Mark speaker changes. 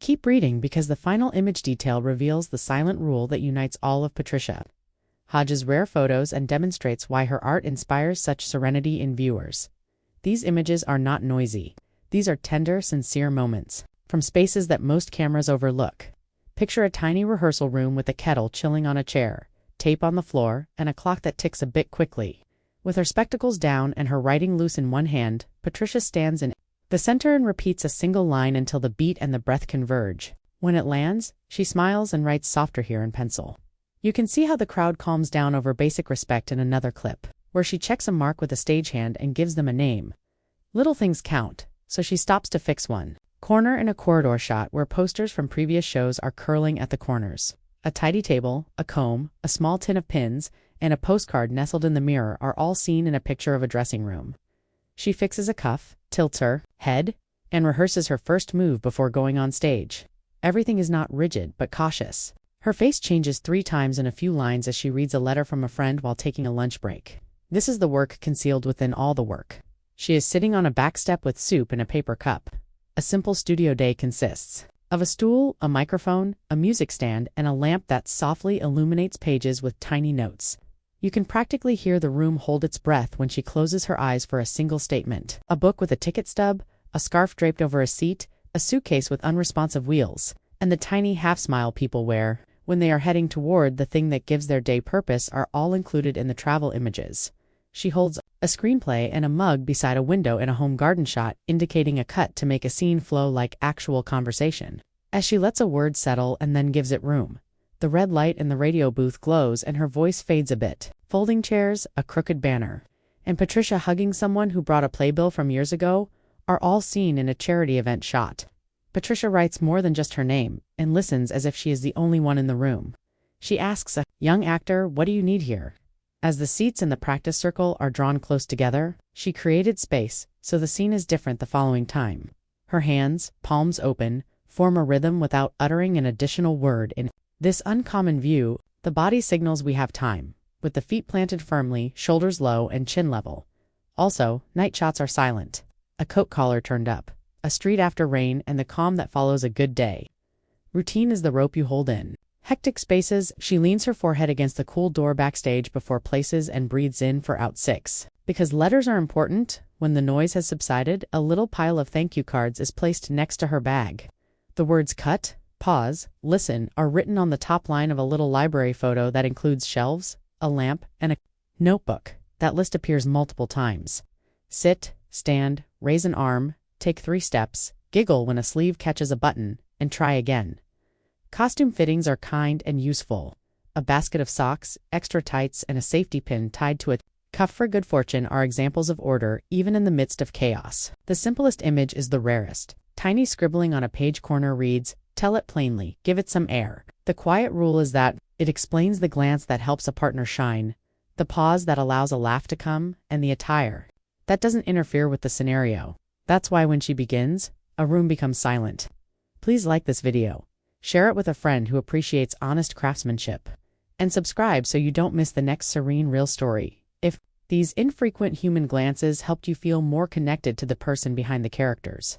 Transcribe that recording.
Speaker 1: Keep reading because the final image detail reveals the silent rule that unites all of Patricia Hodge's rare photos and demonstrates why her art inspires such serenity in viewers. These images are not noisy. These are tender, sincere moments, from spaces that most cameras overlook. Picture a tiny rehearsal room with a kettle chilling on a chair, tape on the floor, and a clock that ticks a bit quickly. With her spectacles down and her writing loose in one hand, Patricia stands in the center and repeats a single line until the beat and the breath converge. When it lands, she smiles and writes softer here in pencil. You can see how the crowd calms down over basic respect in another clip, where she checks a mark with a stagehand and gives them a name. Little things count, so she stops to fix one. Corner in a corridor shot where posters from previous shows are curling at the corners. A tidy table, a comb, a small tin of pins, and a postcard nestled in the mirror are all seen in a picture of a dressing room. She fixes a cuff, tilts her head, and rehearses her first move before going on stage. Everything is not rigid but cautious. Her face changes 3 times in a few lines as she reads a letter from a friend while taking a lunch break. This is the work concealed within all the work. She is sitting on a back step with soup in a paper cup. A simple studio day consists of a stool, a microphone, a music stand, and a lamp that softly illuminates pages with tiny notes. You can practically hear the room hold its breath when she closes her eyes for a single statement. A book with a ticket stub, a scarf draped over a seat, a suitcase with unresponsive wheels, and the tiny half-smile people wear when they are heading toward the thing that gives their day purpose are all included in the travel images. She holds a screenplay and a mug beside a window in a home garden shot, indicating a cut to make a scene flow like actual conversation. As she lets a word settle and then gives it room, the red light in the radio booth glows and her voice fades a bit. Folding chairs, a crooked banner, and Patricia hugging someone who brought a playbill from years ago are all seen in a charity event shot. Patricia writes more than just her name and listens as if she is the only one in the room. She asks a young actor, "What do you need here?" As the seats in the practice circle are drawn close together, she created space, so the scene is different the following time. Her hands, palms open, form a rhythm without uttering an additional word. In this uncommon view, the body signals we have time, with the feet planted firmly, shoulders low, and chin level. Also, night shots are silent. A coat collar turned up, a street after rain, and the calm that follows a good day. Routine is the rope you hold in. Hectic spaces, she leans her forehead against the cool door backstage before places and breathes in for out 6. Because letters are important, when the noise has subsided, a little pile of thank you cards is placed next to her bag. The words cut, pause, listen are written on the top line of a little library photo that includes shelves, a lamp, and a notebook. That list appears multiple times. Sit, stand, raise an arm, take 3 steps, giggle when a sleeve catches a button, and try again. Costume fittings are kind and useful. A basket of socks, extra tights, and a safety pin tied to a cuff for good fortune are examples of order, even in the midst of chaos. The simplest image is the rarest. Tiny scribbling on a page corner reads, "Tell it plainly, give it some air." The quiet rule is that it explains the glance that helps a partner shine, the pause that allows a laugh to come, and the attire that doesn't interfere with the scenario. That's why when she begins, a room becomes silent. Please like this video, share it with a friend who appreciates honest craftsmanship, and subscribe so you don't miss the next serene real story. If these infrequent human glances helped you feel more connected to the person behind the characters.